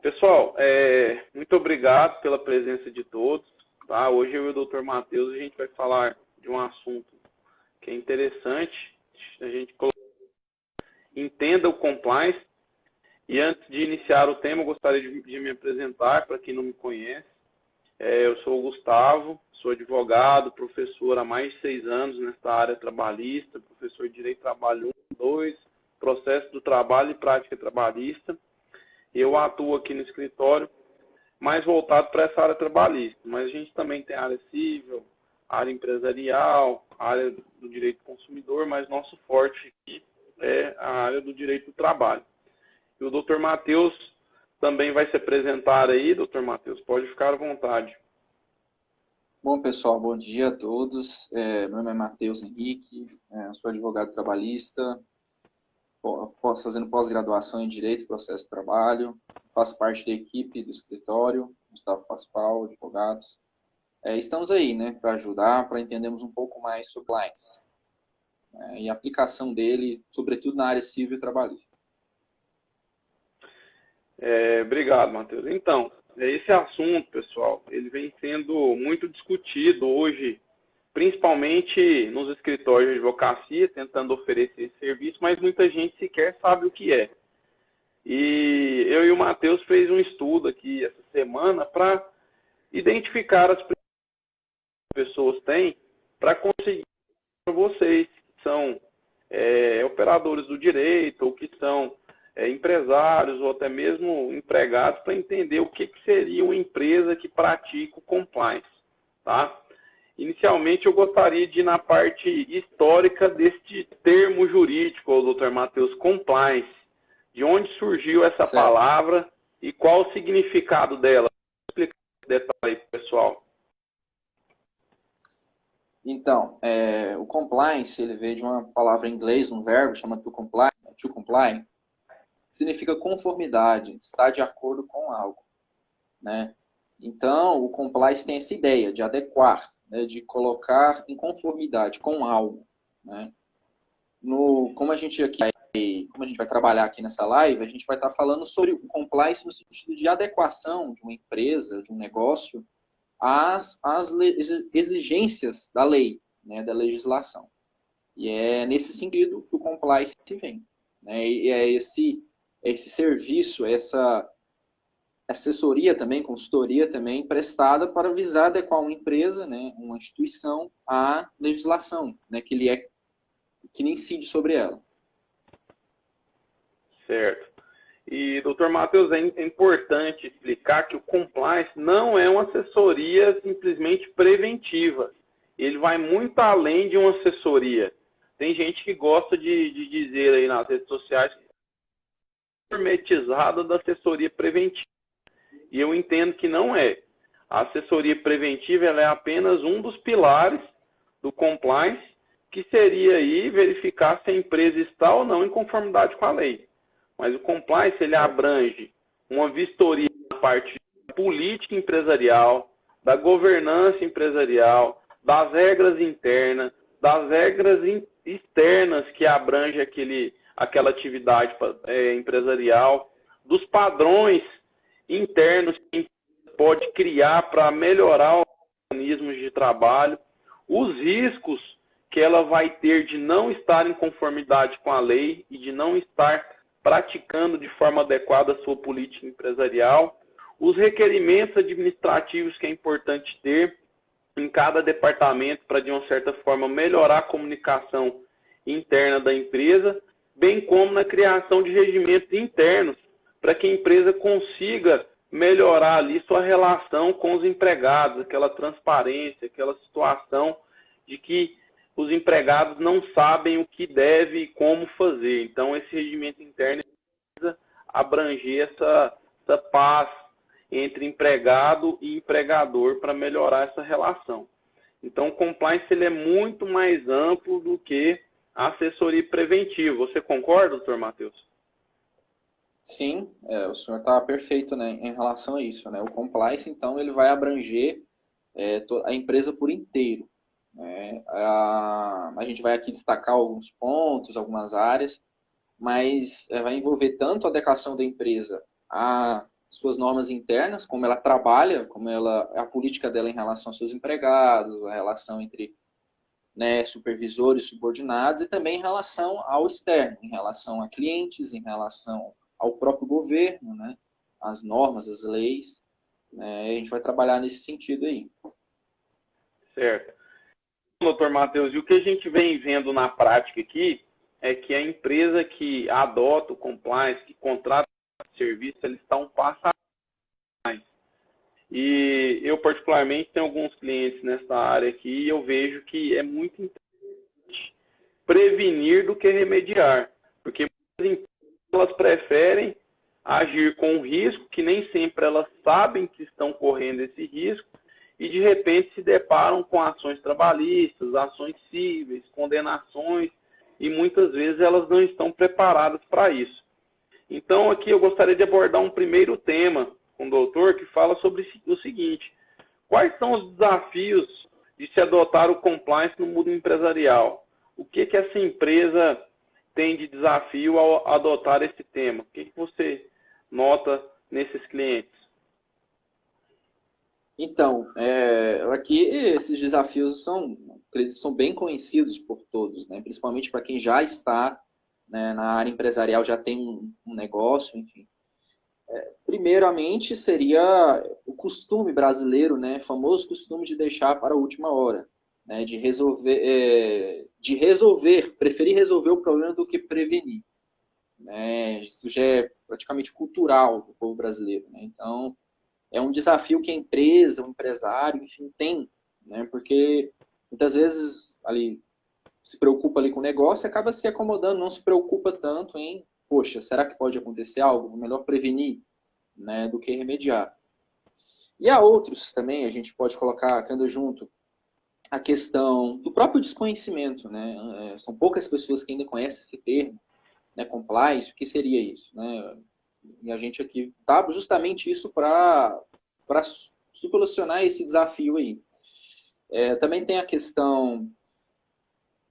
Pessoal, muito obrigado pela presença de todos. Tá? Hoje eu e o Dr. Matheus a gente vai falar de um assunto que é interessante. A gente entenda o compliance. E antes de iniciar o tema, eu gostaria de me apresentar para quem não me conhece. Eu sou o Gustavo, sou advogado, professor há mais de 6 anos nesta área trabalhista, professor de Direito do Trabalho 1, 2, Processo do Trabalho e Prática Trabalhista. Eu atuo aqui no escritório, mais voltado para essa área trabalhista, mas a gente também tem área civil, área empresarial, área do direito do consumidor, mas nosso forte aqui é a área do direito do trabalho. E o Dr. Matheus também vai se apresentar aí. Dr. Matheus, pode ficar à vontade. Bom, pessoal, bom dia a todos. Meu nome é Matheus Henrique, sou advogado trabalhista, fazendo pós-graduação em Direito e Processo de Trabalho, faço parte da equipe do escritório, Gustavo Pascoal, advogados. Estamos aí, né, para ajudar, para entendermos um pouco mais sobre compliance e a aplicação dele, sobretudo na área civil e trabalhista. Obrigado, Matheus. Então, esse assunto, pessoal, ele vem sendo muito discutido hoje, principalmente nos escritórios de advocacia, tentando oferecer esse serviço, mas muita gente sequer sabe o que é. E eu e o Matheus fez um estudo aqui essa semana para identificar as pessoas têm para conseguir para vocês que são operadores do direito ou que são empresários ou até mesmo empregados para entender o que seria uma empresa que pratica o compliance, tá? Inicialmente eu gostaria de ir na parte histórica deste termo jurídico, Dr. Matheus, compliance. De onde surgiu essa palavra e qual o significado dela? Vou explicar esse detalhe para o pessoal. Então, o compliance, ele veio de uma palavra em inglês, um verbo chamado to comply, significa conformidade, estar de acordo com algo, né? Então, o compliance tem essa ideia de adequar, né, de colocar em conformidade com algo, né? Como a gente vai trabalhar aqui nessa live, a gente vai estar falando sobre o compliance no sentido de adequação de uma empresa, de um negócio, às exigências da lei, né, da legislação. E é nesse sentido que o compliance vem, né? E é esse serviço, essa assessoria também, consultoria também prestada para visar adequar uma empresa, né, uma instituição à legislação, né, que incide sobre ela. Certo. E, doutor Matheus, é importante explicar que o compliance não é uma assessoria simplesmente preventiva. Ele vai muito além de uma assessoria. Tem gente que gosta de dizer aí nas redes sociais que é hermetizada da assessoria preventiva. E eu entendo que não é. A assessoria preventiva ela é apenas um dos pilares do compliance, que seria aí verificar se a empresa está ou não em conformidade com a lei. Mas o compliance ele abrange uma vistoria da parte política empresarial, da governança empresarial, das regras internas, das regras externas que abrange aquela atividade empresarial, dos padrões internos que pode criar para melhorar os mecanismos de trabalho, os riscos que ela vai ter de não estar em conformidade com a lei e de não estar praticando de forma adequada a sua política empresarial, os requerimentos administrativos que é importante ter em cada departamento para, de uma certa forma, melhorar a comunicação interna da empresa, bem como na criação de regimentos internos para que a empresa consiga melhorar ali sua relação com os empregados, aquela transparência, aquela situação de que os empregados não sabem o que deve e como fazer. Então, esse regimento interno precisa abranger essa paz entre empregado e empregador para melhorar essa relação. Então, o compliance ele é muito mais amplo do que a assessoria preventiva. Você concorda, doutor Matheus? Sim, o senhor está perfeito, né, em relação a isso, né? O compliance, então, ele vai abranger a empresa por inteiro, né? A gente vai aqui destacar alguns pontos, algumas áreas, mas vai envolver tanto a adequação da empresa à suas normas internas, como ela trabalha, a política dela em relação aos seus empregados, a relação entre, né, supervisores e subordinados, e também em relação ao externo, em relação a clientes, em relação ao próprio governo, né, as normas, as leis, né, a gente vai trabalhar nesse sentido aí. Certo. Doutor Matheus, e o que a gente vem vendo na prática aqui é que a empresa que adota o compliance, que contrata o serviço, ele está um passo a mais. E eu, particularmente, tenho alguns clientes nessa área aqui e eu vejo que é muito importante prevenir do que remediar, porque muitas empresas elas preferem agir com risco, que nem sempre elas sabem que estão correndo esse risco, e de repente se deparam com ações trabalhistas, ações cíveis, condenações, e muitas vezes elas não estão preparadas para isso. Então aqui eu gostaria de abordar um primeiro tema com o doutor que fala sobre o seguinte: quais são os desafios de se adotar o compliance no mundo empresarial? O que essa empresa tem de desafio ao adotar esse tema? O que você nota nesses clientes? Então, aqui esses desafios são bem conhecidos por todos, né? Principalmente para quem já está, né, na área empresarial, já tem um negócio, enfim. Primeiramente, seria o costume brasileiro, né? Famoso costume de deixar para a última hora, né? De preferir resolver o problema do que prevenir, né? Isso já é praticamente cultural do povo brasileiro, né? Então, é um desafio que a empresa, o empresário, enfim, tem, né? Porque muitas vezes ali se preocupa ali com o negócio e acaba se acomodando, não se preocupa tanto em, poxa, será que pode acontecer algo? Melhor prevenir, né, do que remediar. E há outros também, a gente pode colocar, cando junto, a questão do próprio desconhecimento, né? São poucas pessoas que ainda conhecem esse termo, né, compliance, o que seria isso, né? E a gente aqui tá justamente isso para solucionar esse desafio aí. Também tem a questão,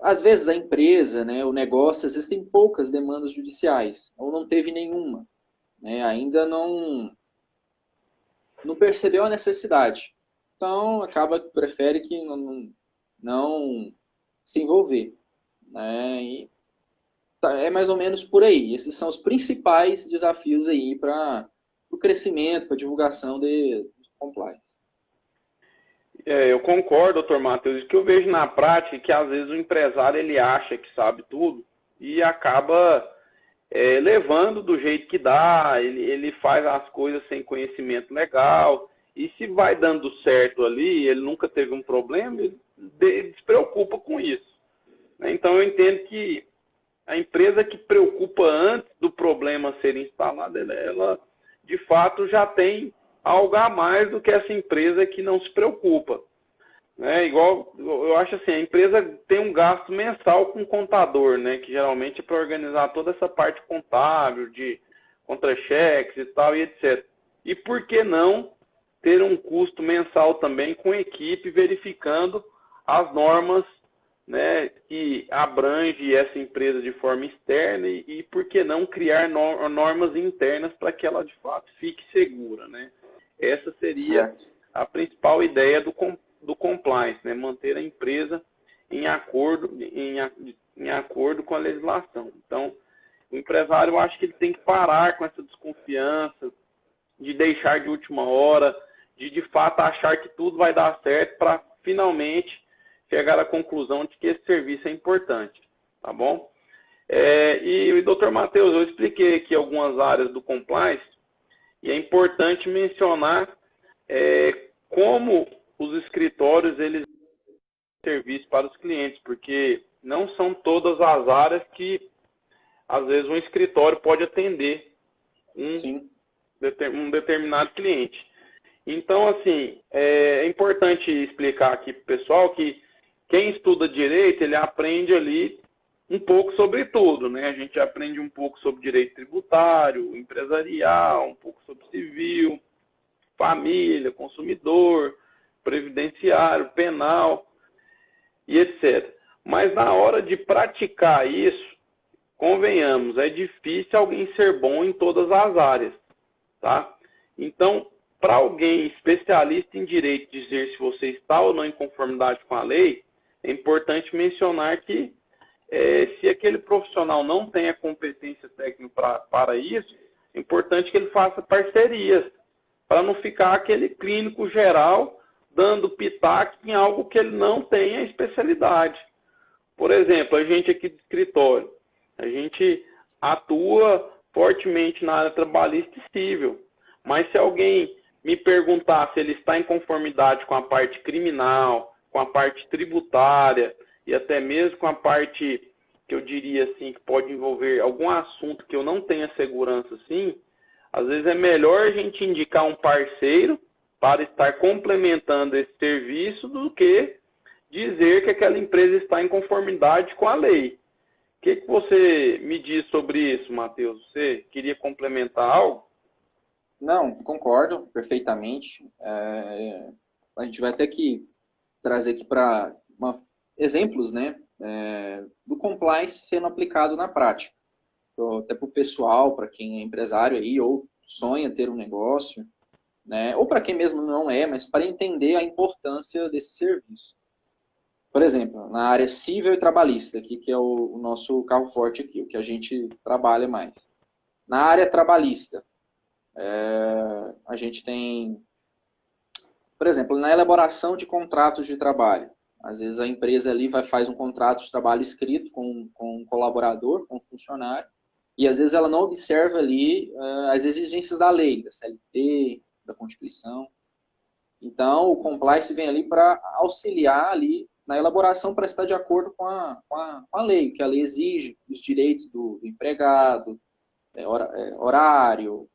às vezes a empresa, né, o negócio, às vezes tem poucas demandas judiciais, ou não teve nenhuma, né, ainda não percebeu a necessidade. Então, prefere que não se envolver, né, e é mais ou menos por aí. Esses são os principais desafios aí para o crescimento, para a divulgação de compliance. Eu concordo, doutor Matheus. O que eu vejo na prática é que às vezes o empresário ele acha que sabe tudo e acaba levando do jeito que dá, ele faz as coisas sem conhecimento legal, e se vai dando certo ali, ele nunca teve um problema, ele se preocupa com isso. Então eu entendo que a empresa que preocupa antes do problema ser instalado, ela de fato já tem algo a mais do que essa empresa que não se preocupa. Né? Igual, eu acho assim, a empresa tem um gasto mensal com o contador, né? Que geralmente é para organizar toda essa parte contábil, de contra-cheques e tal, e etc. E por que não ter um custo mensal também com equipe verificando as normas, né, que abrange essa empresa de forma externa e por que não criar normas internas para que ela de fato fique segura, né? Essa seria a principal ideia do compliance, né? Manter a empresa em acordo com a legislação. Então, o empresário, eu acho que ele tem que parar com essa desconfiança, de deixar de última hora, de fato achar que tudo vai dar certo para finalmente chegar à conclusão de que esse serviço é importante, tá bom? E, doutor Matheus, eu expliquei aqui algumas áreas do compliance e é importante mencionar como os escritórios eles dão serviço para os clientes, porque não são todas as áreas que, às vezes, um escritório pode atender um determinado cliente. Então, assim, é importante explicar aqui para o pessoal que quem estuda direito, ele aprende ali um pouco sobre tudo, né? A gente aprende um pouco sobre direito tributário, empresarial, um pouco sobre civil, família, consumidor, previdenciário, penal e etc. Mas na hora de praticar isso, convenhamos, é difícil alguém ser bom em todas as áreas, tá? Então, para alguém especialista em direito dizer se você está ou não em conformidade com a lei, é importante mencionar que se aquele profissional não tem a competência técnica para isso, é importante que ele faça parcerias, para não ficar aquele clínico geral dando pitaco em algo que ele não tem a especialidade. Por exemplo, a gente aqui do escritório, a gente atua fortemente na área trabalhista e civil, mas se alguém me perguntar se ele está em conformidade com a parte criminal, com a parte tributária e até mesmo com a parte que eu diria assim, que pode envolver algum assunto que eu não tenha segurança assim, às vezes é melhor a gente indicar um parceiro para estar complementando esse serviço do que dizer que aquela empresa está em conformidade com a lei. O que você me diz sobre isso, Matheus? Você queria complementar algo? Não, concordo perfeitamente. A gente vai ter que trazer aqui para exemplos, né, do compliance sendo aplicado na prática. Então, até para o pessoal, para quem é empresário aí, ou sonha ter um negócio, né, ou para quem mesmo não é, mas para entender a importância desse serviço. Por exemplo, na área civil e trabalhista, aqui, que é o nosso carro forte aqui, o que a gente trabalha mais. Na área trabalhista, a gente tem, por exemplo, na elaboração de contratos de trabalho. Às vezes a empresa ali faz um contrato de trabalho escrito com um colaborador, com um funcionário, e às vezes ela não observa ali as exigências da lei, da CLT, da Constituição. Então, o compliance vem ali para auxiliar ali na elaboração para estar de acordo com a lei, que a lei exige, os direitos do empregado, horário,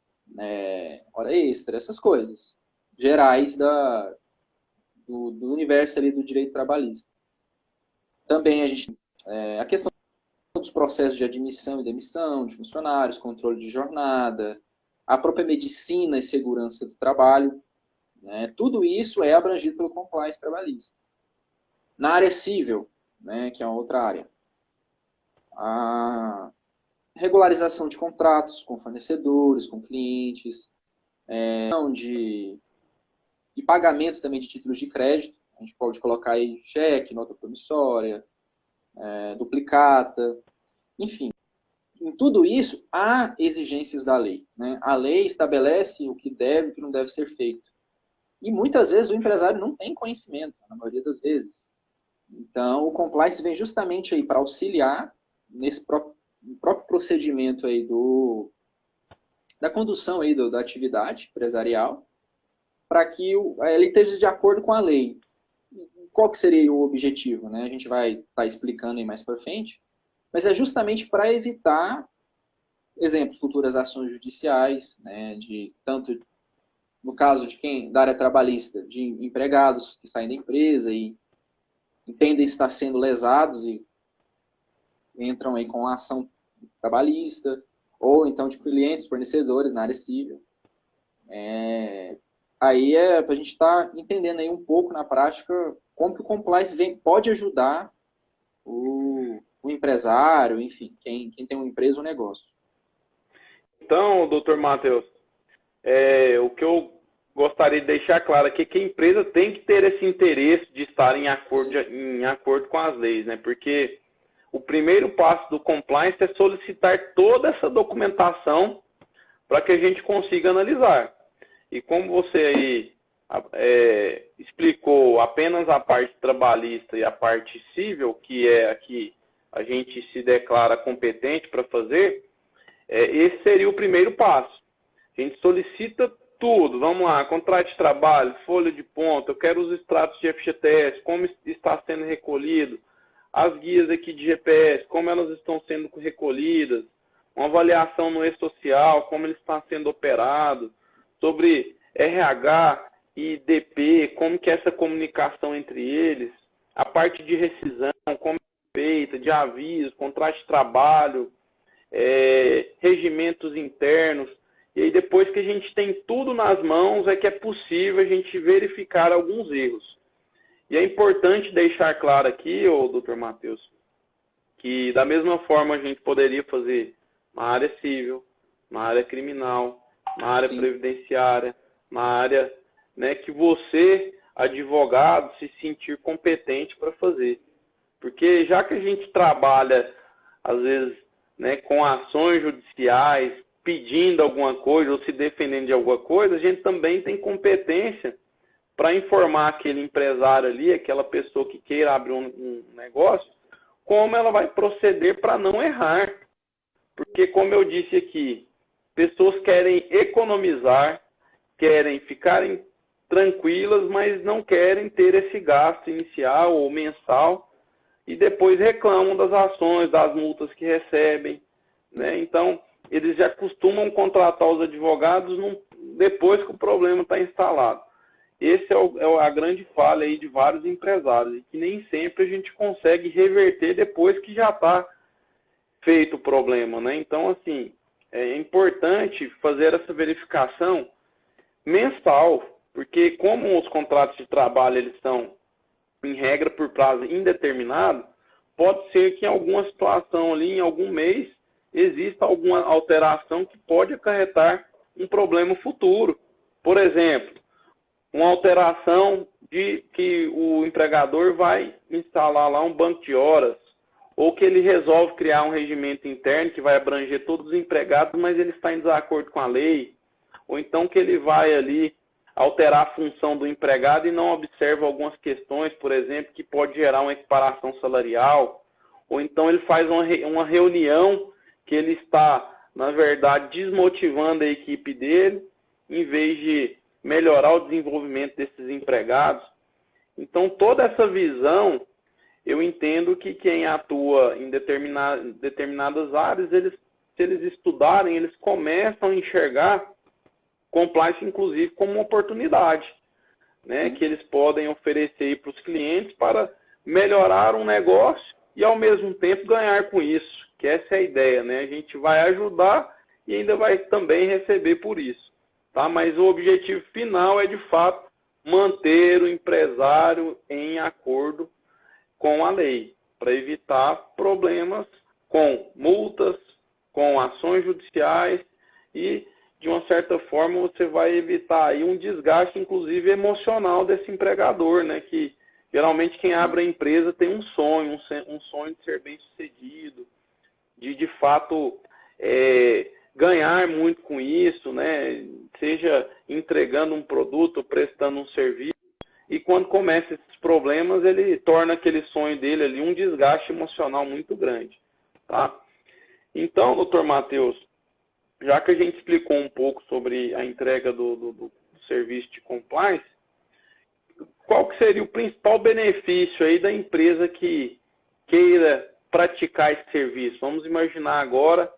hora extra, essas coisas gerais do universo ali do direito trabalhista. Também a questão dos processos de admissão e demissão de funcionários, controle de jornada, a própria medicina e segurança do trabalho, né, tudo isso é abrangido pelo compliance trabalhista. Na área civil, né, que é uma outra área, a regularização de contratos com fornecedores, com clientes, e pagamento também de títulos de crédito. A gente pode colocar aí cheque, nota promissória, duplicata, enfim. Em tudo isso, há exigências da lei, né? A lei estabelece o que deve e o que não deve ser feito. E muitas vezes o empresário não tem conhecimento, na maioria das vezes. Então, o compliance vem justamente aí para auxiliar nesse próprio procedimento aí da condução aí da atividade empresarial, para que ele esteja de acordo com a lei. Qual que seria o objetivo, né? A gente vai estar explicando aí mais para frente, mas é justamente para evitar, exemplo, futuras ações judiciais, né? Tanto no caso da área trabalhista, de empregados que saem da empresa e entendem estar sendo lesados e entram aí com a ação trabalhista, ou então de clientes, fornecedores na área civil. Aí para a gente estar entendendo aí um pouco na prática como que o compliance pode ajudar o empresário, enfim, quem tem uma empresa ou um negócio. Então, doutor Matheus, o que eu gostaria de deixar claro aqui é que a empresa tem que ter esse interesse de estar em acordo com as leis, né? Porque o primeiro passo do compliance é solicitar toda essa documentação para que a gente consiga analisar. E como você aí explicou apenas a parte trabalhista e a parte civil, que é a que a gente se declara competente para fazer, esse seria o primeiro passo. A gente solicita tudo, vamos lá, contrato de trabalho, folha de ponta, eu quero os extratos de FGTS, como está sendo recolhido, as guias aqui de GPS, como elas estão sendo recolhidas, uma avaliação no e-social, como ele está sendo operado, sobre RH e DP, como que é essa comunicação entre eles, a parte de rescisão, como é feita, de aviso, contrato de trabalho, regimentos internos. E aí depois que a gente tem tudo nas mãos, é que é possível a gente verificar alguns erros. E é importante deixar claro aqui, doutor Matheus, que da mesma forma a gente poderia fazer na área civil, na área criminal na área Sim. previdenciária, na área, né, que você, advogado, se sentir competente para fazer. Porque já que a gente trabalha, às vezes, né, com ações judiciais, pedindo alguma coisa ou se defendendo de alguma coisa, a gente também tem competência para informar aquele empresário ali, aquela pessoa que queira abrir um negócio, como ela vai proceder para não errar. Porque, como eu disse aqui, pessoas querem economizar, querem ficarem tranquilas, mas não querem ter esse gasto inicial ou mensal e depois reclamam das ações, das multas que recebem, né? Então, eles já costumam contratar os advogados depois que o problema está instalado. Esse é a grande falha aí de vários empresários, e que nem sempre a gente consegue reverter depois que já está feito o problema, né? Então, assim, é importante fazer essa verificação mensal, porque como os contratos de trabalho eles são em regra por prazo indeterminado, pode ser que em alguma situação ali, em algum mês, exista alguma alteração que pode acarretar um problema futuro. Por exemplo, uma alteração de que o empregador vai instalar lá um banco de horas, ou que ele resolve criar um regimento interno que vai abranger todos os empregados, mas ele está em desacordo com a lei, ou então que ele vai ali alterar a função do empregado e não observa algumas questões, por exemplo, que pode gerar uma equiparação salarial, ou então ele faz uma reunião que ele está, na verdade, desmotivando a equipe dele, em vez de melhorar o desenvolvimento desses empregados. Então, toda essa visão, eu entendo que quem atua em determinadas áreas, se eles estudarem, eles começam a enxergar compliance, inclusive, como uma oportunidade, né, que eles podem oferecer para os clientes para melhorar um negócio e, ao mesmo tempo, ganhar com isso, que essa é a ideia, né? A gente vai ajudar e ainda vai também receber por isso, tá? Mas o objetivo final é, de fato, manter o empresário em acordo com a lei, para evitar problemas com multas, com ações judiciais e, de uma certa forma, você vai evitar aí um desgaste, inclusive emocional desse empregador, né? Que geralmente quem abre a empresa tem um sonho de ser bem sucedido, de fato ganhar muito com isso, né? Seja entregando um produto, prestando um serviço. E quando começa esses problemas, ele torna aquele sonho dele ali um desgaste emocional muito grande, tá? Então, doutor Matheus, já que a gente explicou um pouco sobre a entrega do serviço de compliance, qual que seria o principal benefício aí da empresa que queira praticar esse serviço? Vamos imaginar agora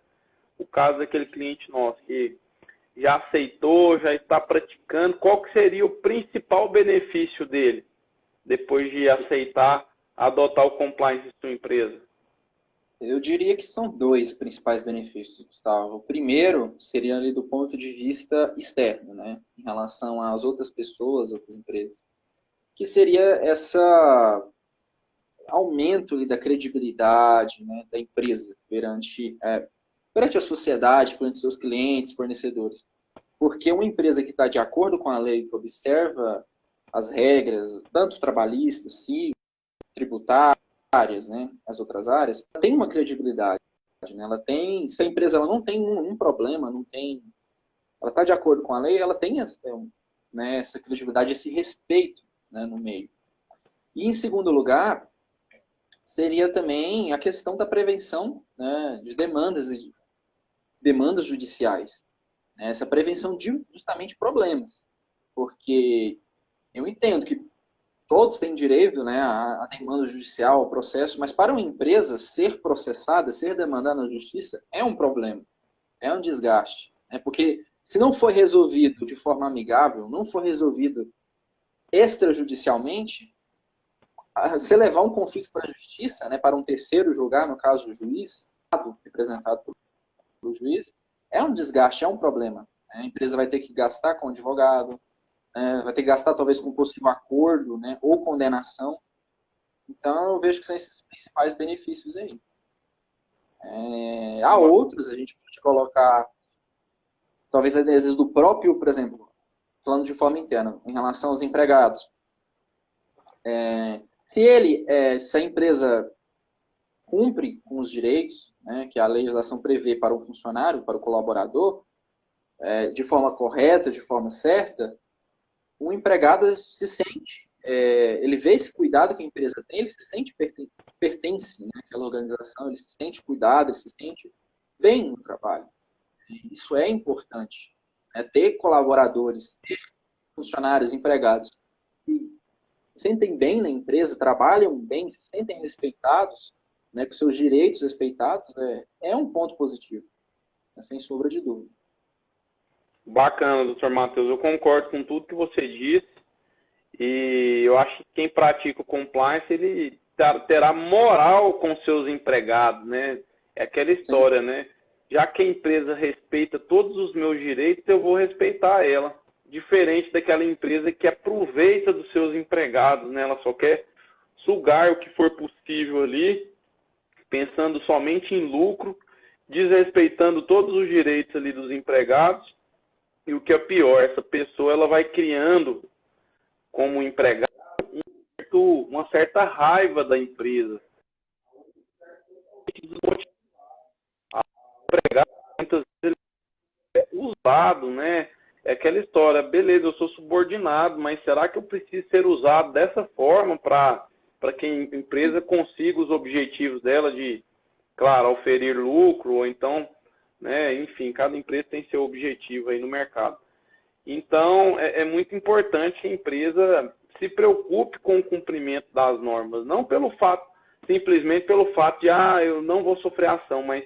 o caso daquele cliente nosso que já aceitou, já está praticando. Qual que seria o principal benefício dele depois de aceitar adotar o compliance de sua empresa? Eu diria que são dois principais benefícios, Gustavo. O primeiro seria ali do ponto de vista externo, né, em relação às outras pessoas, outras empresas, que seria esse aumento ali da credibilidade, né, da empresa perante a sociedade, perante seus clientes, fornecedores. Porque uma empresa que está de acordo com a lei, que observa as regras, tanto trabalhistas, cívil, tributárias, né, as outras áreas, tem uma credibilidade. Né? Se a empresa ela não tem um problema, ela está de acordo com a lei, ela tem essa credibilidade, esse respeito, né, no meio. E, em segundo lugar, seria também a questão da prevenção, né, de demandas judiciais. Né? Essa prevenção de justamente problemas. Porque eu entendo que todos têm direito, né, à demanda judicial, ao processo, mas para uma empresa ser processada, ser demandada na justiça, é um problema, é um desgaste. Né? Porque se não for resolvido de forma amigável, não for resolvido extrajudicialmente, se levar um conflito para a justiça, né, para um terceiro julgar, no caso o juiz, representado pelo juiz, é um desgaste, é um problema. A empresa vai ter que gastar com advogado, vai ter que gastar talvez com possível acordo, né, ou condenação. Então eu vejo que são esses principais benefícios aí. Há outros, a gente pode colocar talvez às vezes do próprio, por exemplo, falando de forma interna, em relação aos empregados. Se a empresa cumpre com os direitos, né, que a legislação prevê para o funcionário, para o colaborador, de forma correta, de forma certa, o empregado se sente, ele vê esse cuidado que a empresa tem, ele se sente pertence, né, àquela organização, ele se sente cuidado, ele se sente bem no trabalho. Isso é importante, né? Ter colaboradores, ter funcionários, empregados que se sentem bem na empresa, trabalham bem, se sentem respeitados, né, com seus direitos respeitados, é um ponto positivo, né, sem sombra de dúvida. Bacana, doutor Matheus. Eu concordo com tudo que você disse e eu acho que quem pratica o compliance, ele terá moral com seus empregados, né? É aquela história, Sim. né? Já que a empresa respeita todos os meus direitos, eu vou respeitar ela. Diferente daquela empresa que aproveita dos seus empregados, né? Ela só quer sugar o que for possível ali, pensando somente em lucro, desrespeitando todos os direitos ali dos empregados. E o que é pior, essa pessoa ela vai criando como empregado uma certa raiva da empresa. O empregado muitas vezes é usado, né? É aquela história, beleza, eu sou subordinado, mas será que eu preciso ser usado dessa forma para que a empresa consiga os objetivos dela de, claro, oferir lucro, ou então, né, enfim, cada empresa tem seu objetivo aí no mercado. Então, é muito importante que a empresa se preocupe com o cumprimento das normas, não simplesmente pelo fato de, eu não vou sofrer ação, mas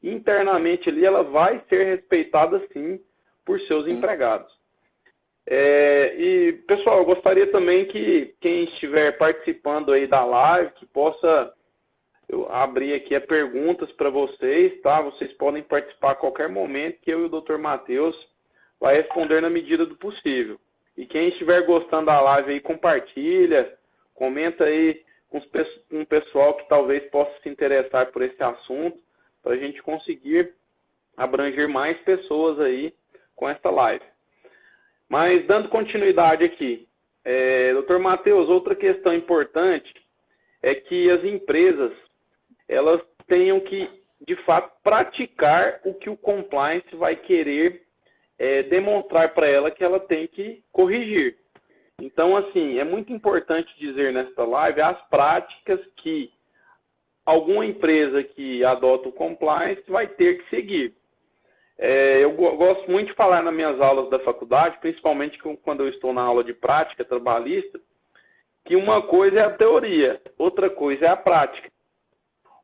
internamente ali ela vai ser respeitada sim por seus empregados. E, pessoal, eu gostaria também que quem estiver participando aí da live, que possa abrir aqui perguntas para vocês, tá? Vocês podem participar a qualquer momento, que eu e o Dr. Matheus vai responder na medida do possível. E quem estiver gostando da live aí, compartilha, comenta aí com o pessoal que talvez possa se interessar por esse assunto, para a gente conseguir abranger mais pessoas aí com esta live. Mas, dando continuidade aqui, Dr. Matheus, outra questão importante é que as empresas, elas tenham que, de fato, praticar o que o compliance vai querer demonstrar para ela que ela tem que corrigir. Então, assim, é muito importante dizer nesta live as práticas que alguma empresa que adota o compliance vai ter que seguir. Eu gosto muito de falar nas minhas aulas da faculdade, principalmente quando eu estou na aula de prática trabalhista, que uma coisa é a teoria, outra coisa é a prática.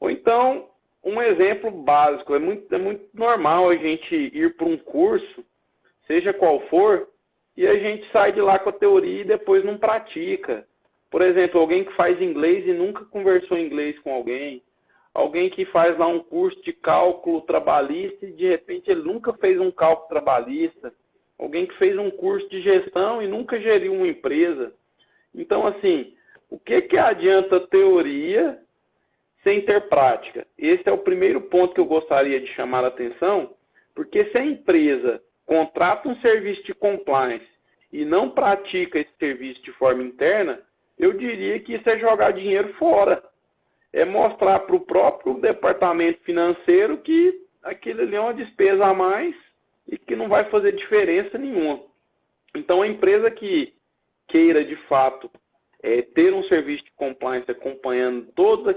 Ou então, um exemplo básico, é muito normal a gente ir para um curso, seja qual for, e a gente sai de lá com a teoria e depois não pratica. Por exemplo, alguém que faz inglês e nunca conversou em inglês com alguém, alguém que faz lá um curso de cálculo trabalhista e de repente ele nunca fez um cálculo trabalhista, alguém que fez um curso de gestão e nunca geriu uma empresa. Então, assim, o que adianta teoria sem ter prática? Esse é o primeiro ponto que eu gostaria de chamar a atenção, porque se a empresa contrata um serviço de compliance e não pratica esse serviço de forma interna, eu diria que isso é jogar dinheiro fora. É mostrar para o próprio departamento financeiro que aquilo ali é uma despesa a mais e que não vai fazer diferença nenhuma. Então, a empresa que queira, de fato, ter um serviço de compliance acompanhando todos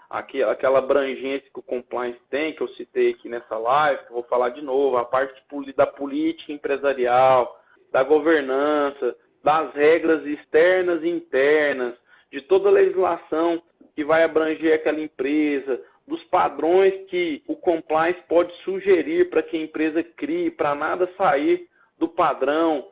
aquela abrangência que o compliance tem, que eu citei aqui nessa live, que eu vou falar de novo, a parte da política empresarial, da governança, das regras externas e internas, de toda a legislação que vai abranger aquela empresa, dos padrões que o compliance pode sugerir para que a empresa crie, para nada sair do padrão,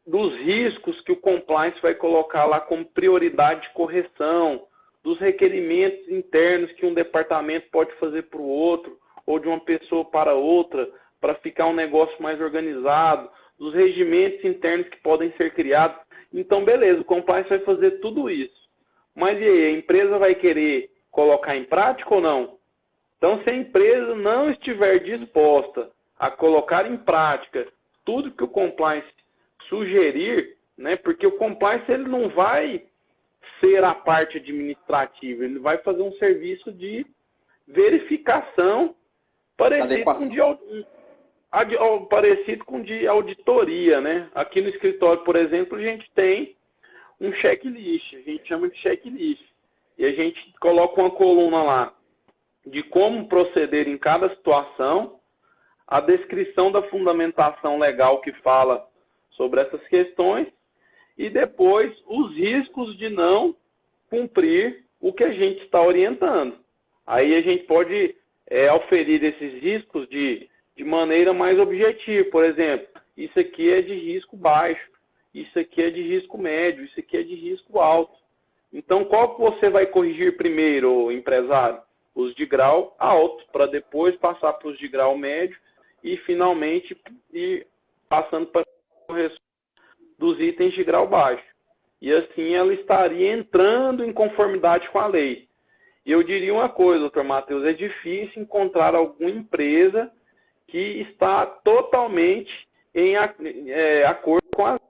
dos riscos que o compliance vai colocar lá como prioridade de correção, dos requerimentos internos que um departamento pode fazer para o outro, ou de uma pessoa para outra, para ficar um negócio mais organizado, dos regimentos internos que podem ser criados. Então, beleza, o compliance vai fazer tudo isso. Mas e aí, a empresa vai querer colocar em prática ou não? Então, se a empresa não estiver disposta a colocar em prática tudo que o compliance sugerir, né? Porque o compliance ele não vai ser a parte administrativa, ele vai fazer um serviço de verificação parecido com de auditoria, né? Aqui no escritório, por exemplo, a gente tem um checklist, a gente chama de checklist, e a gente coloca uma coluna lá de como proceder em cada situação, a descrição da fundamentação legal que fala sobre essas questões e depois os riscos de não cumprir o que a gente está orientando. Aí a gente pode auferir esses riscos de maneira mais objetiva. Por exemplo, isso aqui é de risco baixo, isso aqui é de risco médio, isso aqui é de risco alto. Então, qual que você vai corrigir primeiro, empresário? Os de grau alto, para depois passar para os de grau médio e, finalmente, ir passando para a correção dos itens de grau baixo. E, assim, ela estaria entrando em conformidade com a lei. E eu diria uma coisa, doutor Matheus, é difícil encontrar alguma empresa que está totalmente em acordo com a lei.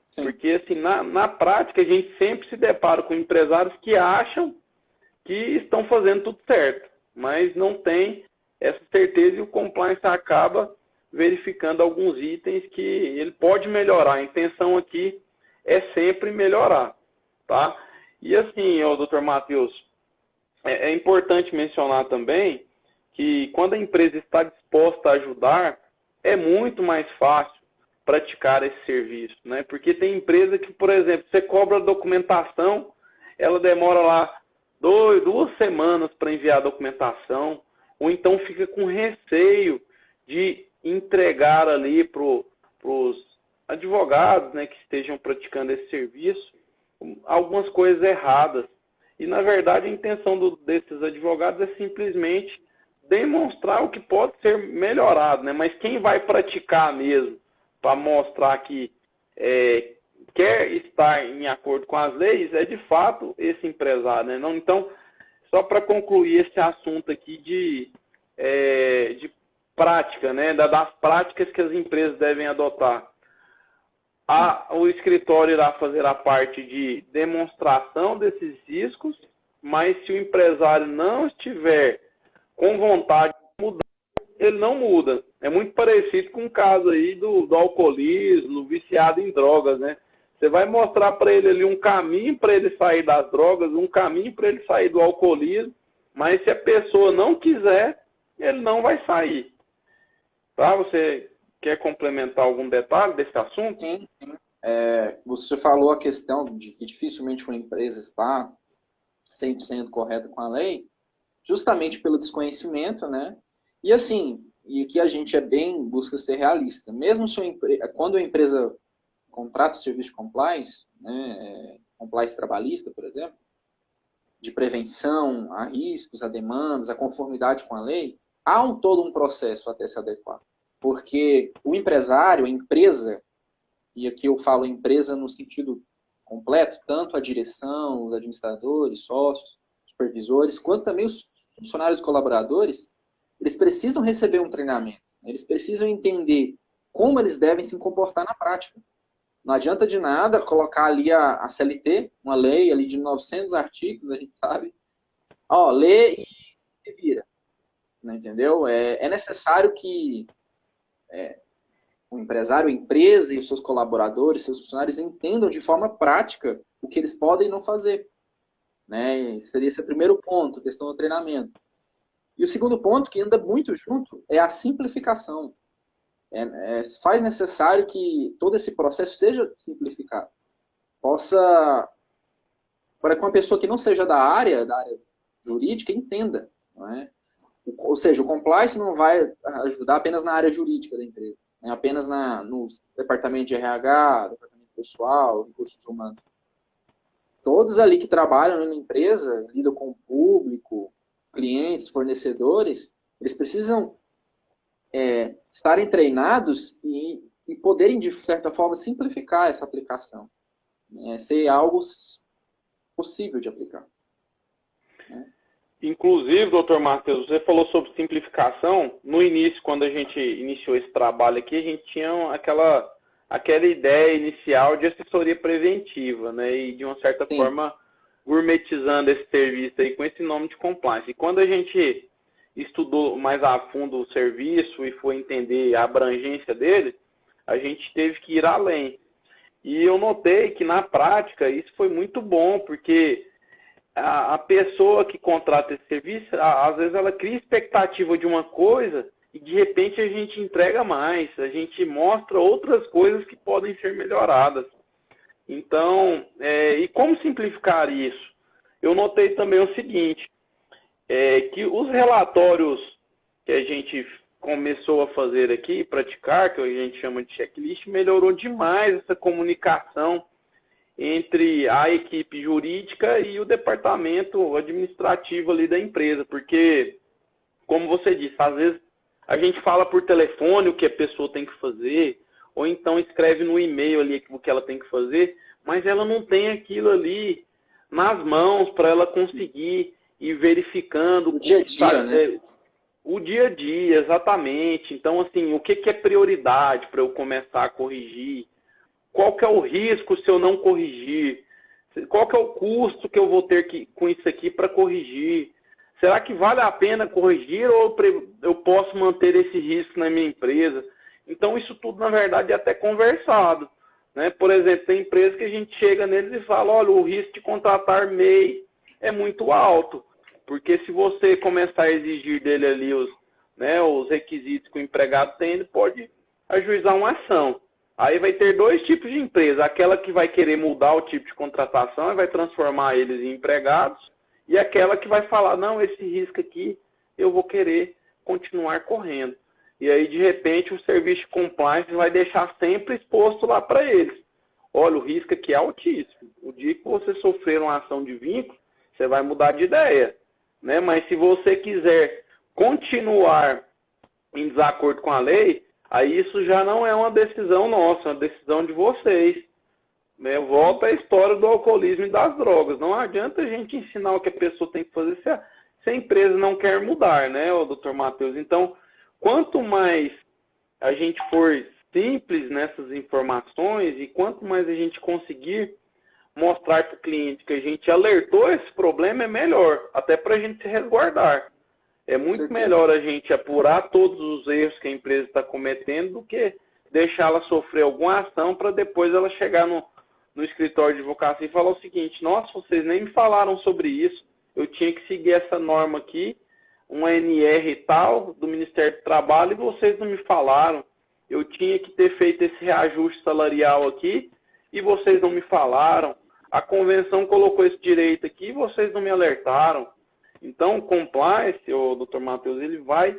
Sim. Porque, assim, na prática, a gente sempre se depara com empresários que acham que estão fazendo tudo certo, mas não tem essa certeza e o compliance acaba verificando alguns itens que ele pode melhorar. A intenção aqui é sempre melhorar, tá? E assim, doutor Matheus, é importante mencionar também que quando a empresa está disposta a ajudar, é muito mais fácil praticar esse serviço, né? Porque tem empresa que, por exemplo, você cobra a documentação, ela demora lá 2 semanas para enviar a documentação, ou então fica com receio de entregar ali para os advogados, né, que estejam praticando esse serviço algumas coisas erradas. E, na verdade, a intenção desses advogados é simplesmente demonstrar o que pode ser melhorado, né? Mas quem vai praticar mesmo para mostrar que quer estar em acordo com as leis é, de fato, esse empresário, né? Não, então, só para concluir esse assunto aqui de prática, né? Das práticas que as empresas devem adotar. O escritório irá fazer a parte de demonstração desses riscos, mas se o empresário não estiver com vontade de mudar, ele não muda. É muito parecido com o caso aí do alcoolismo, viciado em drogas, né? Você vai mostrar para ele ali um caminho para ele sair das drogas, um caminho para ele sair do alcoolismo, mas se a pessoa não quiser, ele não vai sair. Tá? Você quer complementar algum detalhe desse assunto? Sim. Você falou a questão de que dificilmente uma empresa está 100% correta com a lei, justamente pelo desconhecimento, né? E assim, e que a gente busca ser realista. Mesmo se quando a empresa contrata o serviço de compliance, né, compliance trabalhista, por exemplo, de prevenção a riscos, a demandas, a conformidade com a lei, há todo um processo até se adequar. Porque o empresário, a empresa, e aqui eu falo empresa no sentido completo, tanto a direção, os administradores, sócios, supervisores, quanto também os funcionários colaboradores, eles precisam receber um treinamento. Eles precisam entender como eles devem se comportar na prática. Não adianta de nada colocar ali a CLT, uma lei ali de 900 artigos, a gente sabe. Lê e se vira. Não entendeu? É necessário que o empresário, a empresa e os seus colaboradores, seus funcionários entendam de forma prática o que eles podem e não fazer. Né? Seria esse o primeiro ponto, a questão do treinamento. E o segundo ponto, que anda muito junto, é a simplificação. Faz necessário que todo esse processo seja simplificado. Para que uma pessoa que não seja da área jurídica entenda. Não é? Ou seja, o compliance não vai ajudar apenas na área jurídica da empresa, né? Apenas no departamento de RH, departamento pessoal, recursos humanos. Todos ali que trabalham na empresa, lidam com o público, clientes, fornecedores, eles precisam estarem treinados e poderem, de certa forma, simplificar essa aplicação. Ser algo possível de aplicar. Né? Inclusive, doutor Matheus, você falou sobre simplificação. No início, quando a gente iniciou esse trabalho aqui, a gente tinha aquela ideia inicial de assessoria preventiva, né? E de uma certa Sim, forma gourmetizando esse serviço aí com esse nome de compliance. E quando a gente estudou mais a fundo o serviço e foi entender a abrangência dele, a gente teve que ir além. E eu notei que na prática isso foi muito bom, porque a pessoa que contrata esse serviço, às vezes ela cria expectativa de uma coisa e de repente a gente entrega mais, a gente mostra outras coisas que podem ser melhoradas. Então, e como simplificar isso? Eu notei também o seguinte, que os relatórios que a gente começou a fazer aqui, praticar, que a gente chama de checklist, melhorou demais essa comunicação entre a equipe jurídica e o departamento administrativo ali da empresa, porque, como você disse, às vezes a gente fala por telefone o que a pessoa tem que fazer, ou então escreve no e-mail ali o que ela tem que fazer, mas ela não tem aquilo ali nas mãos para ela conseguir ir verificando o dia a dia, né? o dia a dia, exatamente. Então, assim, o que é prioridade para eu começar a corrigir? Qual que é o risco se eu não corrigir? Qual que é o custo que eu vou ter com isso aqui para corrigir? Será que vale a pena corrigir ou eu posso manter esse risco na minha empresa? Então, isso tudo, na verdade, é até conversado. Né? Por exemplo, tem empresas que a gente chega neles e fala, olha, o risco de contratar MEI é muito alto, porque se você começar a exigir dele ali os requisitos que o empregado tem, ele pode ajuizar uma ação. Aí vai ter dois tipos de empresa, aquela que vai querer mudar o tipo de contratação e vai transformar eles em empregados, e aquela que vai falar, não, esse risco aqui eu vou querer continuar correndo. E aí, de repente, o serviço de compliance vai deixar sempre exposto lá para eles. Olha, o risco aqui é altíssimo. O dia que você sofrer uma ação de vínculo, você vai mudar de ideia. Né? Mas se você quiser continuar em desacordo com a lei, aí isso já não é uma decisão nossa, é uma decisão de vocês. Né? Volta à história do alcoolismo e das drogas. Não adianta a gente ensinar o que a pessoa tem que fazer se a empresa não quer mudar, né, doutor Matheus? Então, quanto mais a gente for simples nessas informações e quanto mais a gente conseguir mostrar para o cliente que a gente alertou esse problema, é melhor, até para a gente se resguardar. É Com muito certeza. melhor a gente apurar todos os erros que a empresa está cometendo do que deixá-la sofrer alguma ação para depois ela chegar no escritório de advocacia e falar o seguinte, nossa, vocês nem me falaram sobre isso, eu tinha que seguir essa norma aqui, uma NR e tal, do Ministério do Trabalho, e vocês não me falaram. Eu tinha que ter feito esse reajuste salarial aqui, e vocês não me falaram. A convenção colocou esse direito aqui, e vocês não me alertaram. Então, o compliance, o Dr. Matheus, ele vai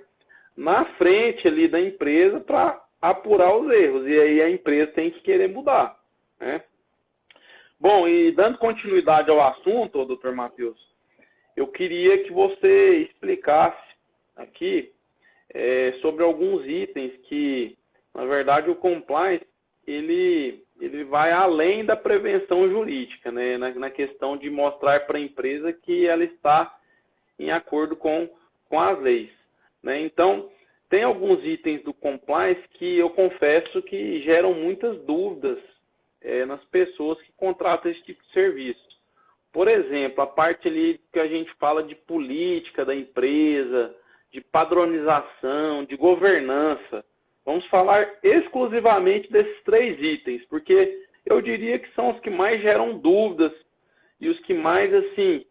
na frente ali da empresa para apurar os erros. E aí a empresa tem que querer mudar. Né? Bom, e dando continuidade ao assunto, Dr. Matheus, eu queria que você explicasse aqui sobre alguns itens que, na verdade, o compliance, ele vai além da prevenção jurídica, né? Na questão de mostrar para a empresa que ela está em acordo com as leis. Né? Então, tem alguns itens do compliance que eu confesso que geram muitas dúvidas nas pessoas que contratam esse tipo de serviço. Por exemplo, a parte ali que a gente fala de política da empresa, de padronização, de governança. Vamos falar exclusivamente desses três itens, porque eu diria que são os que mais geram dúvidas e os que mais, assim,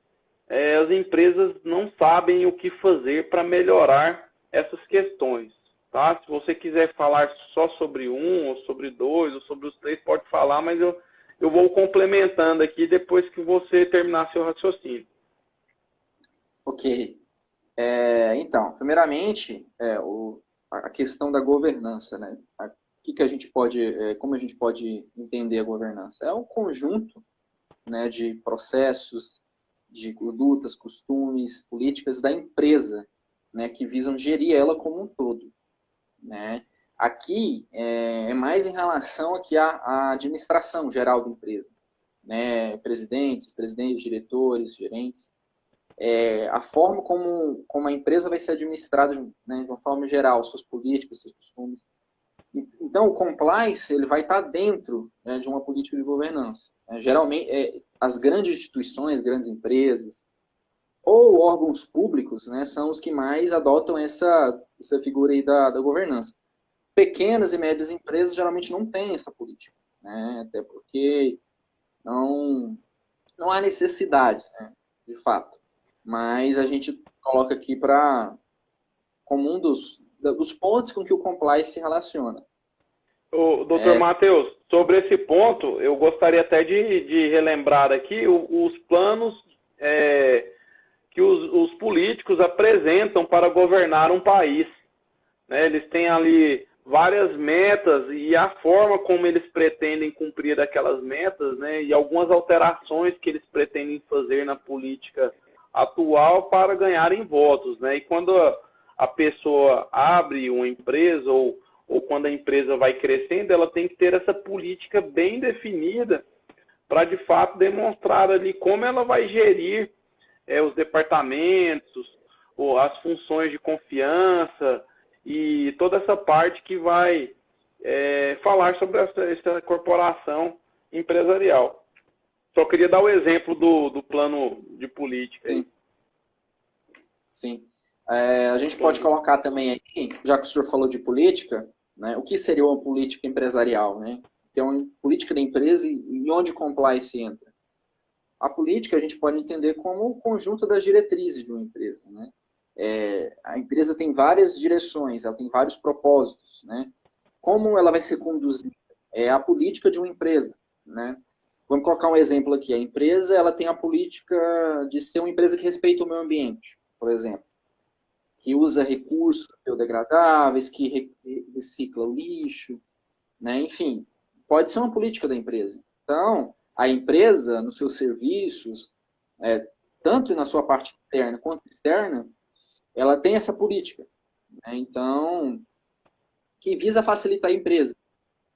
as empresas não sabem o que fazer para melhorar essas questões. Tá? Se você quiser falar só sobre um, ou sobre dois, ou sobre os três, pode falar, mas eu vou complementando aqui depois que você terminar seu raciocínio. Ok. Então, primeiramente, a questão da governança, né? Que a gente pode, como a gente pode entender a governança? É um conjunto, né, de processos, de condutas, costumes, políticas da empresa, né, que visam gerir ela como um todo, né? Aqui é mais em relação aqui à administração geral da empresa, né? Presidentes, diretores, gerentes. a forma como a empresa vai ser administrada, né, de uma forma geral, suas políticas, seus costumes. Então, o compliance ele vai estar dentro, né, de uma política de governança. Geralmente, as grandes instituições, grandes empresas, ou órgãos públicos, né, são os que mais adotam essa figura aí da governança. Pequenas e médias empresas geralmente não têm essa política, né, até porque não há necessidade, né, de fato. Mas a gente coloca aqui como um dos pontos com que o compliance se relaciona. O doutor Matheus, sobre esse ponto, eu gostaria até de relembrar aqui os planos que os políticos apresentam para governar um país. Né? Eles têm ali várias metas e a forma como eles pretendem cumprir aquelas metas, né? E algumas alterações que eles pretendem fazer na política atual para ganharem votos. Né? E quando a pessoa abre uma empresa ou quando a empresa vai crescendo, ela tem que ter essa política bem definida para, de fato, demonstrar ali como ela vai gerir os departamentos, as funções de confiança e toda essa parte que vai falar sobre essa corporação empresarial. Só queria dar o exemplo do plano de política. Sim. Sim. A gente pode colocar também aqui, já que o senhor falou de política, né, o que seria uma política empresarial, né? Que é uma política da empresa e onde compliance entra. A política a gente pode entender como o conjunto das diretrizes de uma empresa, né? A empresa tem várias direções, ela tem vários propósitos, né? Como ela vai ser conduzida? É a política de uma empresa, né? Vamos colocar um exemplo aqui. A empresa ela tem a política de ser uma empresa que respeita o meio ambiente, por exemplo, que usa recursos biodegradáveis, que recicla o lixo, né? Enfim, pode ser uma política da empresa. Então, a empresa, nos seus serviços, tanto na sua parte interna quanto externa, ela tem essa política, né? Então, que visa facilitar a empresa.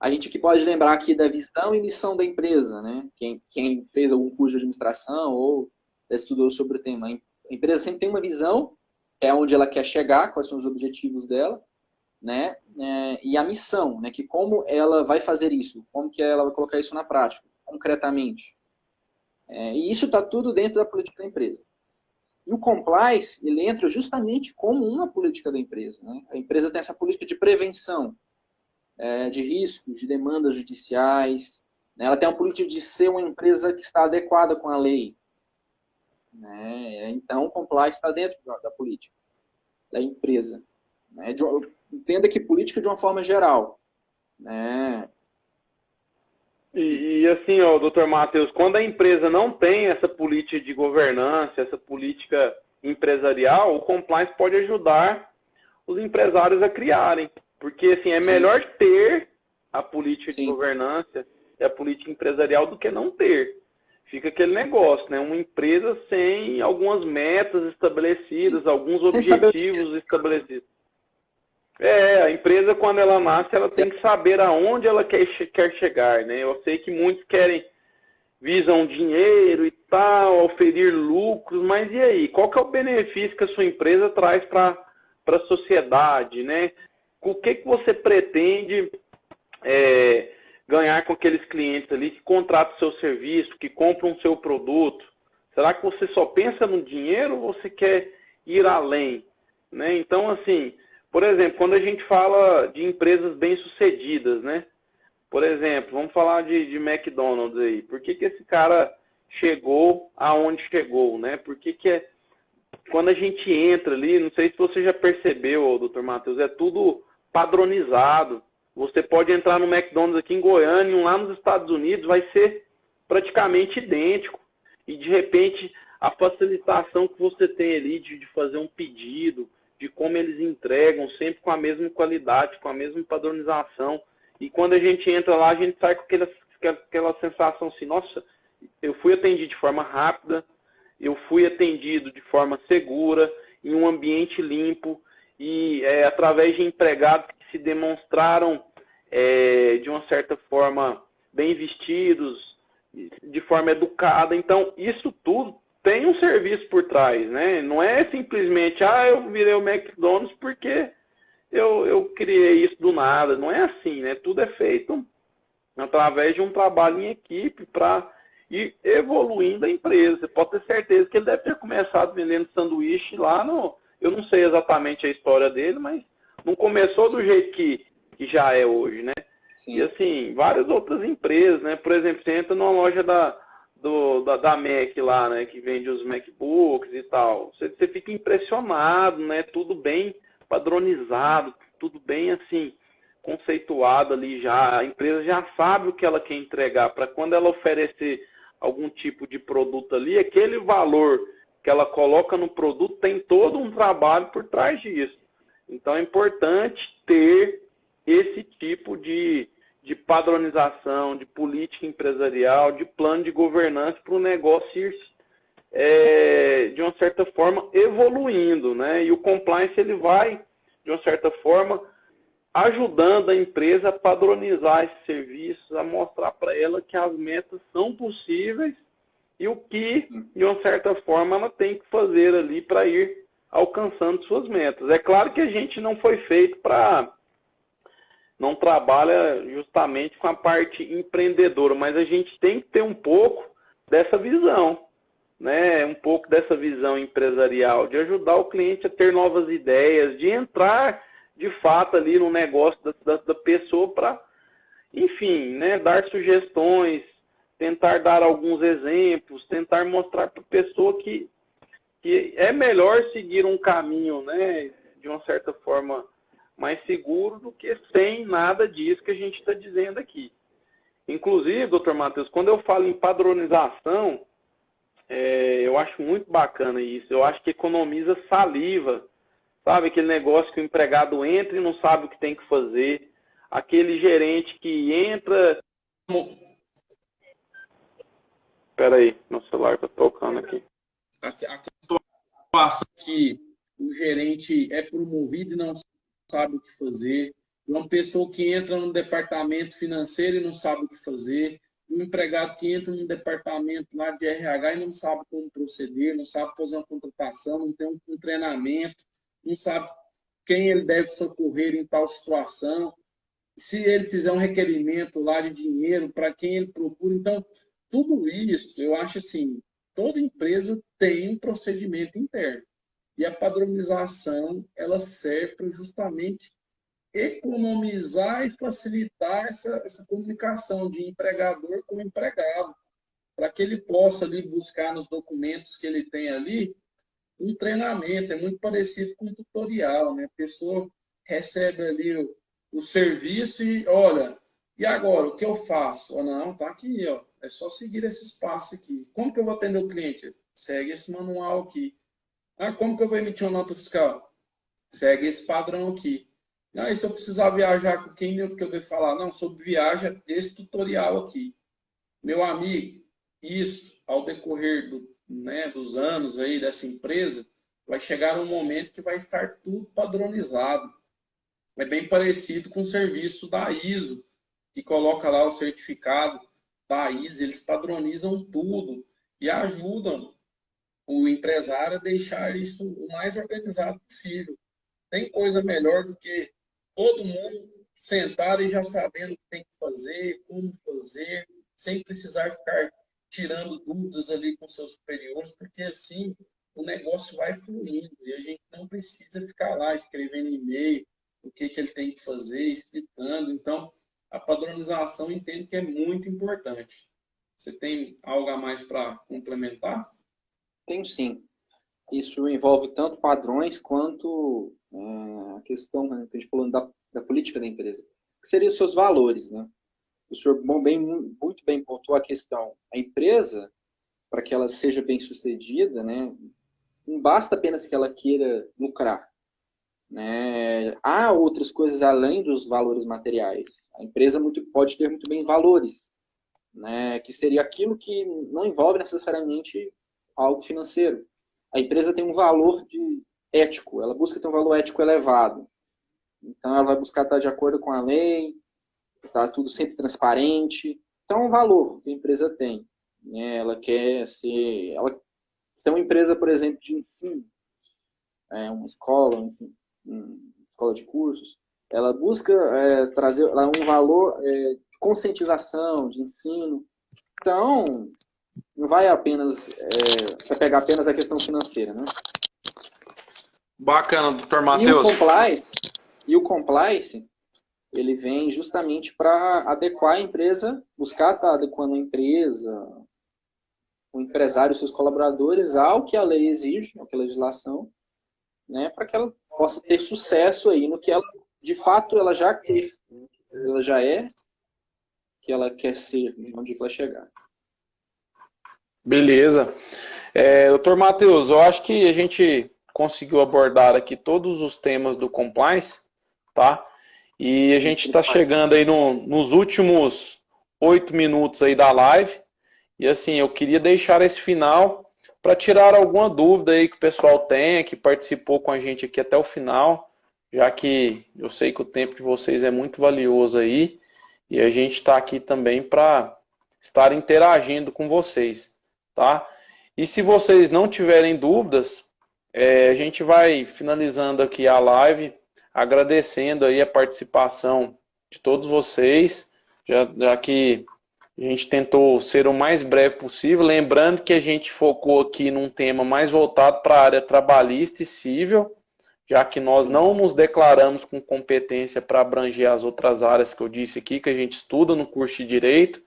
A gente aqui pode lembrar aqui da visão e missão da empresa, né? Quem fez algum curso de administração ou estudou sobre o tema. A empresa sempre tem uma visão, é onde ela quer chegar, quais são os objetivos dela, né? E a missão, né? Que como ela vai fazer isso, como que ela vai colocar isso na prática, concretamente. E isso está tudo dentro da política da empresa. E o compliance, ele entra justamente como uma política da empresa, né? A empresa tem essa política de prevenção de riscos, de demandas judiciais, né? Ela tem uma política de ser uma empresa que está adequada com a lei, né? Então, o compliance está dentro da política da empresa, né? Entenda que política de uma forma geral, né? E assim, doutor Matheus, quando a empresa não tem essa política de governança, essa política empresarial, o compliance pode ajudar os empresários a criarem. Porque assim, é melhor ter a política de governança e a política empresarial do que não ter. Fica aquele negócio, né? Uma empresa sem algumas metas estabelecidas, alguns objetivos estabelecidos. A empresa, quando ela nasce, ela tem que saber aonde ela quer chegar, né? Eu sei que muitos visam dinheiro e tal, oferir lucros, mas e aí? Qual que é o benefício que a sua empresa traz para a sociedade, né? O que você pretende ganhar com aqueles clientes ali que contratam o seu serviço, que compram o seu produto? Será que você só pensa no dinheiro ou você quer ir além? Né? Então, assim, por exemplo, quando a gente fala de empresas bem-sucedidas, né? Por exemplo, vamos falar de McDonald's aí. Por que esse cara chegou aonde chegou, né? Por que quando a gente entra ali, não sei se você já percebeu, doutor Matheus, é tudo padronizado. Você pode entrar no McDonald's aqui em Goiânia e um lá nos Estados Unidos vai ser praticamente idêntico. E, de repente, a facilitação que você tem ali de fazer um pedido, de como eles entregam, sempre com a mesma qualidade, com a mesma padronização. E quando a gente entra lá, a gente sai com aquela sensação assim, nossa, eu fui atendido de forma rápida, eu fui atendido de forma segura, em um ambiente limpo, e através de empregados que se demonstraram de uma certa forma bem vestidos, de forma educada. Então, isso tudo tem um serviço por trás, né? Não é simplesmente, eu virei o McDonald's porque eu criei isso do nada. Não é assim, né? Tudo é feito através de um trabalho em equipe para ir evoluindo a empresa. Você pode ter certeza que ele deve ter começado vendendo sanduíche lá no... Eu não sei exatamente a história dele, mas não começou do jeito que já é hoje, né? Sim. E assim, várias outras empresas, né? Por exemplo, você entra numa loja da Mac lá, né? Que vende os MacBooks e tal. Você fica impressionado, né? Tudo bem padronizado, tudo bem assim, conceituado ali já. A empresa já sabe o que ela quer entregar para quando ela oferecer algum tipo de produto ali, aquele valor que ela coloca no produto tem todo um trabalho por trás disso. Então é importante ter esse tipo de padronização, de política empresarial, de plano de governança para o negócio ir, de uma certa forma, evoluindo, né? E o compliance ele vai, de uma certa forma, ajudando a empresa a padronizar esses serviços, a mostrar para ela que as metas são possíveis e o que, de uma certa forma, ela tem que fazer ali para ir alcançando suas metas. É claro que a gente não foi feito para... não trabalha justamente com a parte empreendedora, mas a gente tem que ter um pouco dessa visão, né? Um pouco dessa visão empresarial, de ajudar o cliente a ter novas ideias, de entrar de fato ali no negócio da pessoa para, enfim, né? Dar sugestões, tentar dar alguns exemplos, tentar mostrar para a pessoa que é melhor seguir um caminho, né? De uma certa forma mais seguro do que sem nada disso que a gente está dizendo aqui. Inclusive, doutor Matheus, quando eu falo em padronização, eu acho muito bacana isso. Eu acho que economiza saliva. Sabe, aquele negócio que o empregado entra e não sabe o que tem que fazer. Aquele gerente que entra... Espera aí, meu celular está tocando aqui. A situação que o gerente é promovido e não sabe o que fazer, uma pessoa que entra no departamento financeiro e não sabe o que fazer, um empregado que entra no departamento lá de RH e não sabe como proceder, não sabe fazer uma contratação, não tem um treinamento, não sabe quem ele deve socorrer em tal situação, se ele fizer um requerimento lá de dinheiro, para quem ele procura. Então, tudo isso, eu acho assim, toda empresa tem um procedimento interno. E a padronização, ela serve para justamente economizar e facilitar essa comunicação de empregador com empregado, para que ele possa ali buscar nos documentos que ele tem ali um treinamento. É muito parecido com um tutorial, né? A pessoa recebe ali o serviço e, olha, e agora, o que eu faço? Não, tá aqui, ó. É só seguir esse passo aqui. Como que eu vou atender o cliente? Segue esse manual aqui. Como que eu vou emitir uma nota fiscal? Segue esse padrão aqui. E se eu precisar viajar com quem que eu devo falar? Não, sobre viagem, esse tutorial aqui. Meu amigo, isso, ao decorrer dos anos aí dessa empresa, vai chegar um momento que vai estar tudo padronizado. É bem parecido com o serviço da ISO, que coloca lá o certificado da ISO, eles padronizam tudo e ajudam o empresário a deixar isso o mais organizado possível. Tem coisa melhor do que todo mundo sentado e já sabendo o que tem que fazer, como fazer, sem precisar ficar tirando dúvidas ali com seus superiores, porque assim o negócio vai fluindo e a gente não precisa ficar lá escrevendo e-mail o que ele tem que fazer, explicando. Então, a padronização entendo que é muito importante. Você tem algo a mais para complementar? Tenho sim. Isso envolve tanto padrões quanto a questão, né, que a gente falou da política da empresa, que seriam os seus valores, né? O senhor muito bem pontuou a questão. A empresa, para que ela seja bem sucedida, né, não basta apenas que ela queira lucrar, né? Há outras coisas além dos valores materiais. A empresa pode ter muito bem valores, né, que seria aquilo que não envolve necessariamente algo financeiro. A empresa tem um valor ético, ela busca ter um valor ético elevado. Então, ela vai buscar estar de acordo com a lei, tá tudo sempre transparente. Então, é um valor que a empresa tem. Né? Ela quer ser... Se é uma empresa, por exemplo, de ensino, uma escola, enfim, uma escola de cursos, ela busca trazer um valor de conscientização, de ensino. Então, não vai apenas você pegar apenas a questão financeira, né? Bacana, doutor E Matheus. o compliance, ele vem justamente para adequar a empresa, buscar estar adequando a empresa, o empresário e seus colaboradores ao que a lei exige, ao que a legislação, né, para que ela possa ter sucesso aí no que ela, de fato, ela já quer, ela já é, que ela quer ser, onde ela chegar. Beleza. Doutor Matheus, eu acho que a gente conseguiu abordar aqui todos os temas do compliance, tá? E a gente está chegando aí nos últimos 8 minutos aí da live. E assim, eu queria deixar esse final para tirar alguma dúvida aí que o pessoal tenha, que participou com a gente aqui até o final, já que eu sei que o tempo de vocês é muito valioso aí, e a gente está aqui também para estar interagindo com vocês, tá? E se vocês não tiverem dúvidas, a gente vai finalizando aqui a live, agradecendo aí a participação de todos vocês, já que a gente tentou ser o mais breve possível, lembrando que a gente focou aqui num tema mais voltado para a área trabalhista e civil, já que nós não nos declaramos com competência para abranger as outras áreas que eu disse aqui, que a gente estuda no curso de Direito.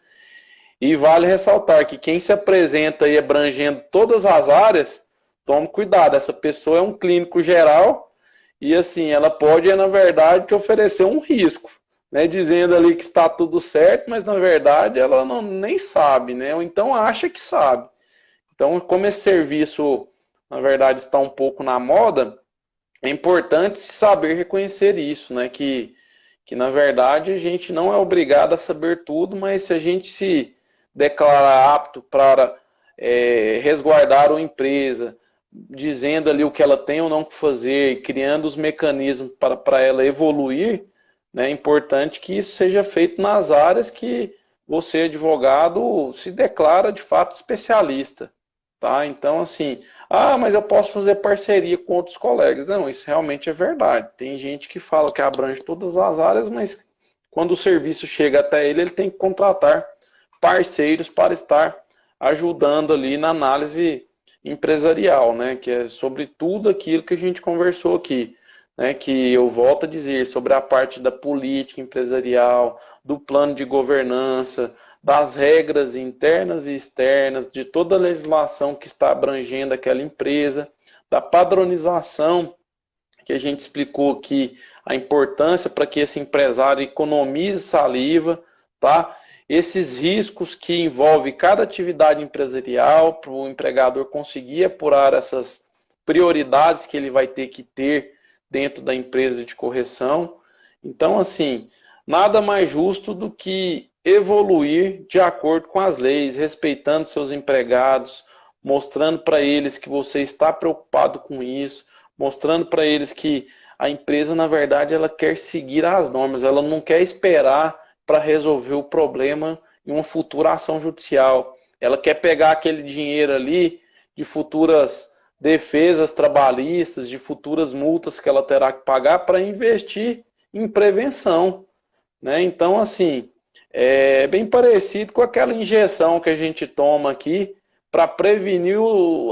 E vale ressaltar que quem se apresenta aí abrangendo todas as áreas, tome cuidado, essa pessoa é um clínico geral e assim, ela pode, na verdade, te oferecer um risco, né, dizendo ali que está tudo certo, mas na verdade ela nem sabe, né, ou então acha que sabe. Então, como esse serviço, na verdade, está um pouco na moda, é importante saber reconhecer isso, né, que na verdade a gente não é obrigado a saber tudo, mas se a gente se declarar apto para resguardar uma empresa, dizendo ali o que ela tem ou não que fazer, criando os mecanismos para ela evoluir, né, é importante que isso seja feito nas áreas que você, advogado, se declara de fato especialista. Tá? Então, assim, mas eu posso fazer parceria com outros colegas. Não, isso realmente é verdade. Tem gente que fala que abrange todas as áreas, mas quando o serviço chega até ele tem que contratar parceiros para estar ajudando ali na análise empresarial, né? Que é sobre tudo aquilo que a gente conversou aqui, né? Que eu volto a dizer sobre a parte da política empresarial, do plano de governança, das regras internas e externas, de toda a legislação que está abrangendo aquela empresa, da padronização que a gente explicou aqui, a importância para que esse empresário economize saliva, tá? Esses riscos que envolvem cada atividade empresarial, para o empregador conseguir apurar essas prioridades que ele vai ter que ter dentro da empresa de correção. Então, assim, nada mais justo do que evoluir de acordo com as leis, respeitando seus empregados, mostrando para eles que você está preocupado com isso, mostrando para eles que a empresa, na verdade, ela quer seguir as normas, ela não quer esperar para resolver o problema em uma futura ação judicial. Ela quer pegar aquele dinheiro ali de futuras defesas trabalhistas, de futuras multas que ela terá que pagar para investir em prevenção, né? Então, assim, é bem parecido com aquela injeção que a gente toma aqui para prevenir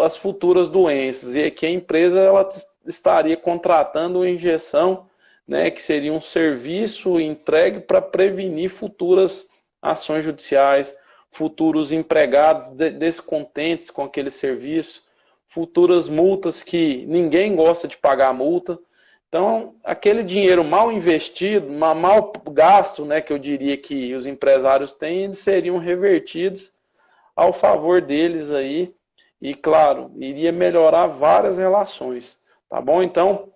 as futuras doenças. E aqui a empresa ela estaria contratando uma injeção, né, que seria um serviço entregue para prevenir futuras ações judiciais, futuros empregados descontentes com aquele serviço, futuras multas que ninguém gosta de pagar multa. Então, aquele dinheiro mal investido, mal gasto, né, que eu diria que os empresários têm, eles seriam revertidos ao favor deles aí e, claro, iria melhorar várias relações, tá bom? Então,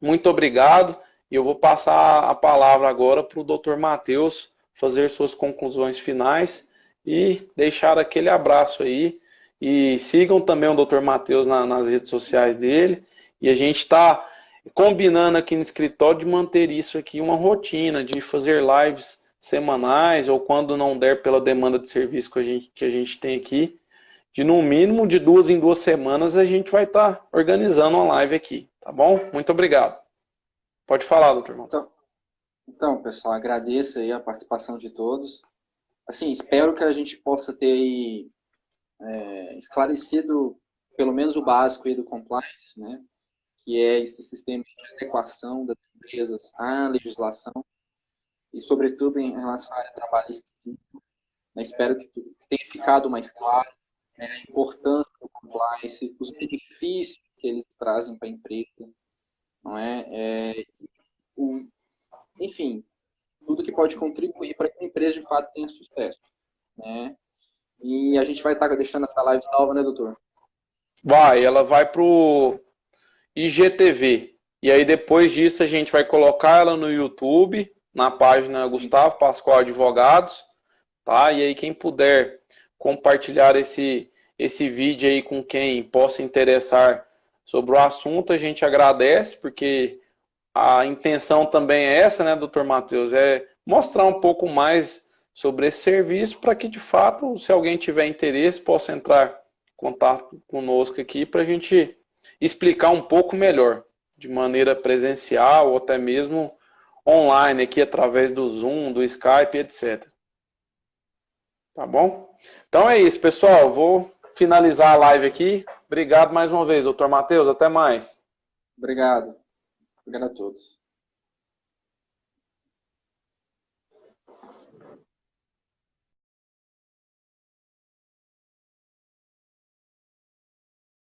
muito obrigado e eu vou passar a palavra agora para o Dr. Matheus fazer suas conclusões finais e deixar aquele abraço aí e sigam também o Dr. Matheus nas redes sociais dele e a gente está combinando aqui no escritório de manter isso aqui uma rotina, de fazer lives semanais ou quando não der pela demanda de serviço que a gente tem aqui, de no mínimo de 2 em 2 semanas a gente vai estar organizando uma live aqui, tá bom? Muito obrigado. Pode falar, doutor Matheus. Então, pessoal, agradeço aí a participação de todos. Assim, espero que a gente possa ter esclarecido pelo menos o básico aí do compliance, né? Que é esse sistema de adequação das empresas à legislação e, sobretudo, em relação à área trabalhista. Espero que tenha ficado mais claro, né, a importância do compliance, os benefícios que eles trazem para a empresa, não é? Enfim, tudo que pode contribuir para que a empresa, de fato, tenha sucesso, né? E a gente vai estar deixando essa live salva, né, doutor? Ela vai para o IGTV. E aí, depois disso, a gente vai colocar ela no YouTube, na página Gustavo Pascoal Advogados, tá? E aí, quem puder compartilhar esse vídeo aí com quem possa interessar sobre o assunto, a gente agradece, porque a intenção também é essa, né, doutor Matheus? É mostrar um pouco mais sobre esse serviço para que, de fato, se alguém tiver interesse, possa entrar em contato conosco aqui para a gente explicar um pouco melhor, de maneira presencial ou até mesmo online, aqui através do Zoom, do Skype, etc. Tá bom? Então é isso, pessoal. Vou finalizar a live aqui. Obrigado mais uma vez, doutor Matheus. Até mais. Obrigado. Obrigado a todos.